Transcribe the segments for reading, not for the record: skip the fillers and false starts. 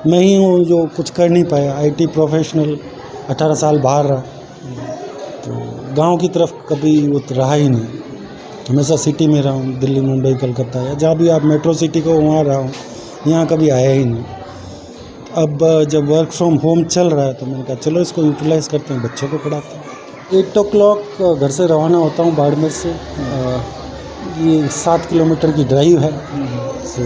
मैं ही हूँ जो कुछ कर नहीं पाया। आईटी प्रोफेशनल, 18 साल बाहर रहा, तो गांव की तरफ कभी वो रहा ही नहीं। हमेशा सिटी में रहा हूँ, दिल्ली, मुंबई, कलकत्ता या जहाँ भी आप मेट्रो सिटी को वहाँ रहा हूँ, यहाँ कभी आया ही नहीं। अब जब वर्क फ्रॉम होम चल रहा है तो मैंने कहा चलो इसको यूटिलाइज़ करते हैं, बच्चों को पढ़ाते हैं। 8 o'clock घर से रवाना होता हूँ बाड़मेर से। ये 7 किलोमीटर की ड्राइव है। तो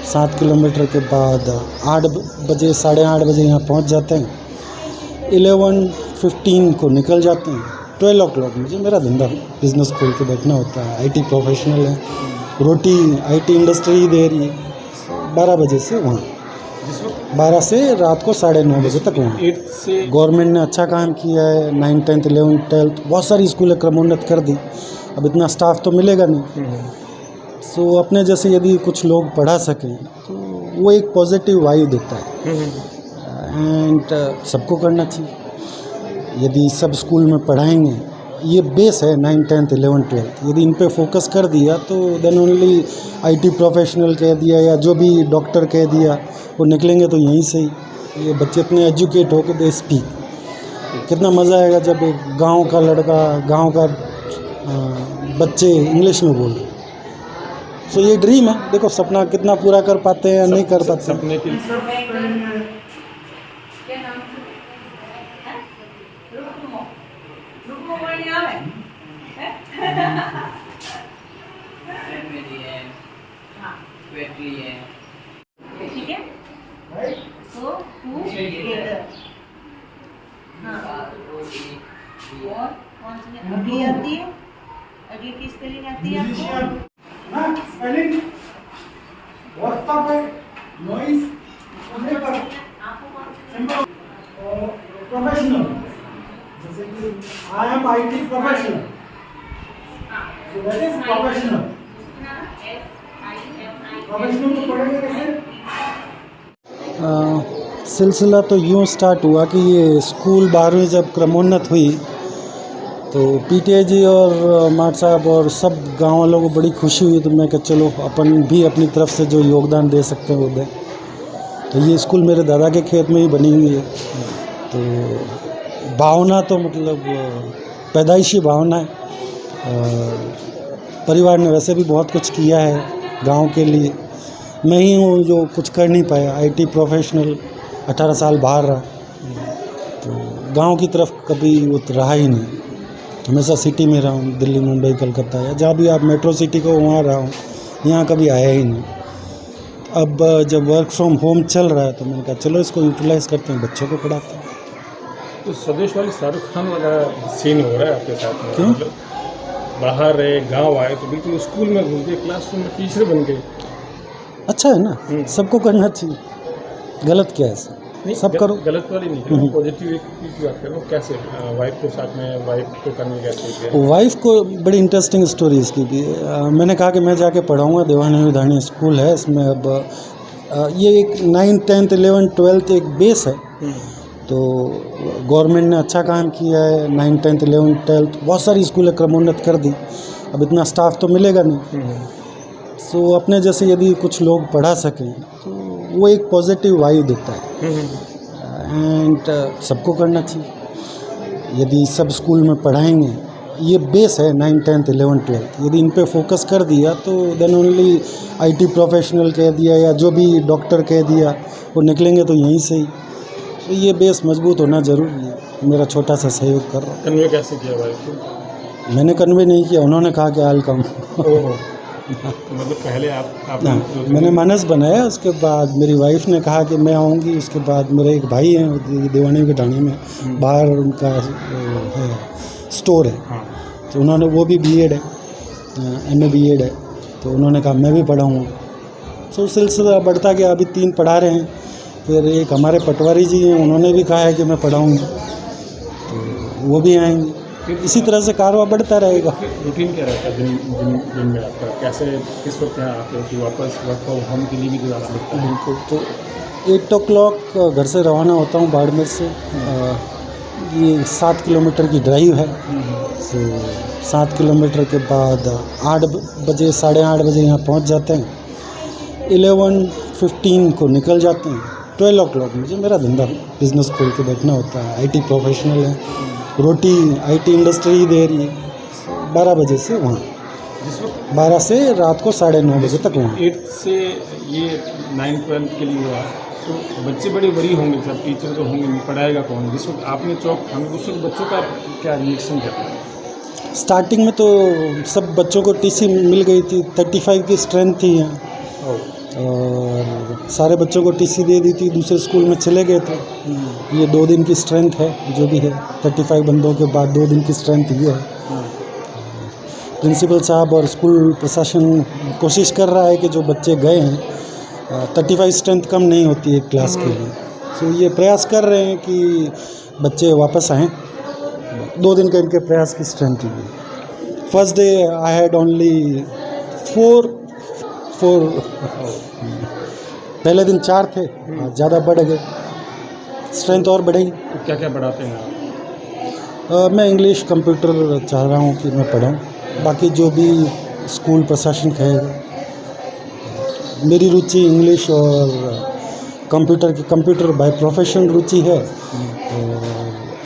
7 किलोमीटर के बाद 8 बजे, 8:30 बजे यहाँ पहुँच जाते हैं। 11:15 को निकल जाते हैं। 12 o'clock मुझे मेरा धंधा बिज़नेस खोल के बैठना होता है। आईटी प्रोफेशनल है, रोटी आईटी इंडस्ट्री दे रही है। 12 बजे से वहाँ, 12 से रात को 9:30 बजे तक वहाँ। गवर्नमेंट ने अच्छा काम किया है। 9th 10th 11th 12th बहुत सारी स्कूलें क्रमोन्नत कर दी। अब इतना स्टाफ तो मिलेगा नहीं, सो अपने जैसे यदि कुछ लोग पढ़ा सकें तो वो एक पॉजिटिव वाइब देता है। एंड सबको करना चाहिए। यदि सब स्कूल में पढ़ाएंगे, ये बेस है 9th 10th 11th 12th, यदि इन पे फोकस कर दिया तो देन ओनली आईटी प्रोफेशनल कह दिया या जो भी डॉक्टर कह दिया वो निकलेंगे तो यहीं से ही। ये बच्चे इतने एजुकेट होकर दे स्पीक, कितना मज़ा आएगा जब एक गांव का लड़का, गांव का बच्चे इंग्लिश में बोल। सो ये ड्रीम है, देखो सपना कितना पूरा कर पाते हैं या नहीं कर पाते। सपने की ठीक है। So together। और कौन सी अडी आती है? अडी की स्पेलिंग आती है आपको? ना स्पेलिंग वक्ता पे नॉइस उन्हें पर सिंपल प्रोफेशनल, जैसे कि I am IT professional, so that is professional. Professional को पढ़ेंगे कैसे? सिलसिला तो यूँ स्टार्ट हुआ कि ये स्कूल 12वीं जब क्रमोन्नत हुई तो पीटीआई जी और माट साहब और सब गांव वालों को बड़ी खुशी हुई। तो मैं कहा चलो अपन भी अपनी तरफ से जो योगदान दे सकते हैं वो दें। तो ये स्कूल मेरे दादा के खेत में ही बनी हुई है। तो भावना तो मतलब पैदाइशी भावना है। परिवार ने वैसे भी बहुत कुछ किया है गांव के लिए। मैं ही हूँ जो कुछ कर नहीं पाया। आईटी प्रोफेशनल, 18 साल बाहर रहा, तो गांव की तरफ कभी वो रहा ही नहीं। हमेशा सिटी में रहा हूँ, दिल्ली, मुंबई, कलकत्ता या जहाँ भी आप मेट्रो सिटी को वहाँ रहा हूँ, यहाँ कभी आया ही नहीं। अब जब वर्क फ्रॉम होम चल रहा है तो मैंने कहा चलो इसको यूटिलाइज़ करते हैं, बच्चों को पढ़ाते हैं। तो स्वदेश वाली शाहरुख खान वाला सीन हो रहा है आपके साथ में? क्यों? बाहर रहे, गांव आए तो बिल्कुल स्कूल में घुस गए, क्लासरूम में टीचर बन गए। अच्छा है ना, सबको करना चाहिए। गलत क्या है इसमें? सब करो। गलत वाली नहीं, पॉजिटिव एक की बात करो। कैसे वाइफ के साथ में, वाइफ को करने कैसे? वाइफ को बड़ी इंटरेस्टिंग स्टोरी इसकी भी। मैंने कहा कि मैं जाके पढ़ाऊँगा, देवानी विधानी स्कूल है इसमें। अब ये एक 9th 10th 11th 12th एक बेस है। तो गवर्नमेंट ने अच्छा काम किया है। 9th 10th 11th 12th बहुत सारी स्कूलें क्रमोन्नत कर दी। अब इतना स्टाफ तो मिलेगा नहीं, सो अपने जैसे यदि कुछ लोग पढ़ा सकें तो वो एक पॉजिटिव वाइब देता है। एंड सबको करना चाहिए। यदि सब स्कूल में पढ़ाएंगे, ये बेस है 9th 10th 11th 12th, यदि इन पे फोकस कर दिया तो देन ओनली आईटी प्रोफेशनल कह दिया या जो भी डॉक्टर कह दिया वो निकलेंगे तो यहीं से ही। तो ये बेस मजबूत होना ज़रूरी है। मेरा छोटा सा सहयोग कर रहा हूँ। कन्वे कैसे किया वाइफ को? मैंने कन्वे नहीं किया, उन्होंने कहा कि आई कम। मतलब पहले आप मैंने मानस बनाया, उसके बाद मेरी वाइफ ने कहा कि मैं आऊँगी। उसके बाद मेरे एक भाई हैं देवानी विधानी में, बाहर उनका है स्टोर है। तो उन्होंने, वो भी बीएड है, एमए बीएड है, तो उन्होंने कहा मैं भी पढ़ाऊँगा। तो सिलसिला बढ़ता गया। अभी 3 पढ़ा रहे हैं। फिर एक हमारे पटवारी जी हैं, उन्होंने भी कहा है कि मैं पढ़ाऊँगा, तो वो भी आएंगे। इसी तरह से कारवा बढ़ता रहेगा। रूटीन क्या रहता है दिन में आपका? कैसे किस वक्त यहाँ आते हो कि वापस वर्क फ्रॉम होम के लिए भी जो आप लिखते हैं? बिल्कुल। तो 8 o'clock घर से रवाना होता हूँ बाड़मेर से। ये 7 किलोमीटर की ड्राइव है। तो 7 किलोमीटर के बाद 8 बजे, 8:30 बजे यहाँ पहुँच जाते हैं। 11:15 को निकल जाते हैं। 12 o'clock मुझे मेरा धंधा बिजनेस खोल के बैठना होता है। IT प्रोफेशनल है, रोटी IT इंडस्ट्री दे रही है। 12 बजे से वहाँ, जिस वक्त 12 से रात को 9:30 बजे तक वहाँ। 8 से ये 9-12 के लिए हुआ, तो बच्चे बड़े वरी होंगे, सब टीचर तो होंगे नहीं, पढ़ाएगा कौन? जिस वक्त आपने चौक हमें उस वक्त बच्चों का क्या रिएक्शन क्या था? स्टार्टिंग में तो सब बच्चों को TC मिल गई थी, 35 की स्ट्रेंथ थी यहाँ, और सारे बच्चों को TC दे दी थी, दूसरे स्कूल में चले गए थे। ये 2 दिन की स्ट्रेंथ है जो भी है, 35 बंदों के बाद 2 दिन की स्ट्रेंथ ये है। प्रिंसिपल साहब और स्कूल प्रशासन कोशिश कर रहा है कि जो बच्चे गए हैं, 35 स्ट्रेंथ कम नहीं होती है क्लास के लिए, तो ये प्रयास कर रहे हैं कि बच्चे वापस आएँ। 2 दिन का इनके प्रयास की स्ट्रेंथ हुई। First day I had only 4 पहले दिन 4 थे, ज़्यादा बढ़ गए, स्ट्रेंथ और बढ़ेगी। तो क्या क्या पढ़ाते हैं आप? मैं इंग्लिश कंप्यूटर चाह रहा हूँ कि मैं पढ़ाऊँ, बाकी जो भी स्कूल प्रशासन कहेगा। मेरी रुचि इंग्लिश और कंप्यूटर बाय प्रोफेशन रुचि है, और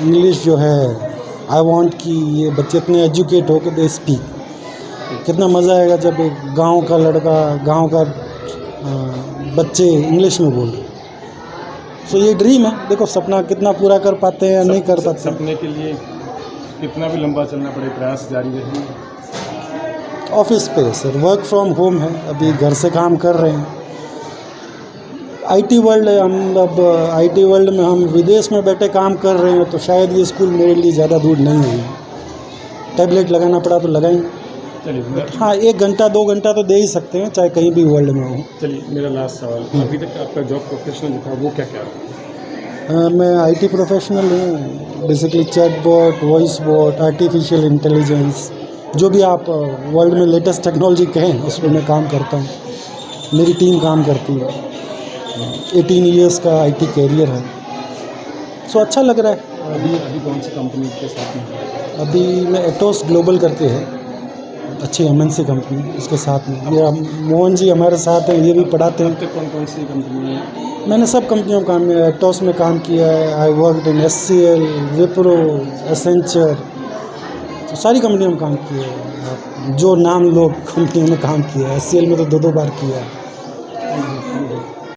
इंग्लिश जो है आई वांट कि ये बच्चे इतने एजुकेट हो के दे स्पीक। कितना मज़ा आएगा जब एक गांव का लड़का, गांव का बच्चे इंग्लिश में बोल रहे। सो ये ड्रीम है, देखो सपना कितना पूरा कर पाते हैं या नहीं कर पाते। सपने के लिए कितना भी लंबा चलना पड़े, प्रयास जारी रहेंगे। ऑफिस पे सर, वर्क फ्रॉम होम है, अभी घर से काम कर रहे हैं। IT वर्ल्ड है, हम अब IT वर्ल्ड में हम विदेश में बैठे काम कर रहे हैं, तो शायद ये स्कूल मेरे लिए ज़्यादा दूर नहीं है। टैबलेट लगाना पड़ा तो लगाएंगे। चलिए हाँ, 1 घंटा 2 घंटा तो दे ही सकते हैं, चाहे कहीं भी वर्ल्ड में हो। चलिए मेरा लास्ट सवाल, अभी तक आपका जॉब प्रोफेशनल जो था वो क्या क्या रहा? मैं IT प्रोफेशनल हूँ, basically chatbot, voice bot, artificial intelligence, जो भी आप वर्ल्ड में लेटेस्ट टेक्नोलॉजी कहें उसमें मैं काम करता हूँ। मेरी टीम काम करती है। 18 ईयर्स का IT कैरियर है, सो अच्छा लग रहा है। अभी कौन सी कंपनी के साथ में है? अभी मैं एटोस ग्लोबल करके है, अच्छी MNC कंपनी, उसके साथ में ये मोहन जी हमारे साथ हैं, ये भी पढ़ाते हैं। कौन कौन सी कंपनी है? मैंने सब कंपनियों में काम किया, एटोस में काम किया है, I worked in SCL, Wipro, Accenture, तो सारी कंपनियों में काम किया है। जो नाम लोग कंपनियों में काम किया है, SCL में तो 2 बार किया है।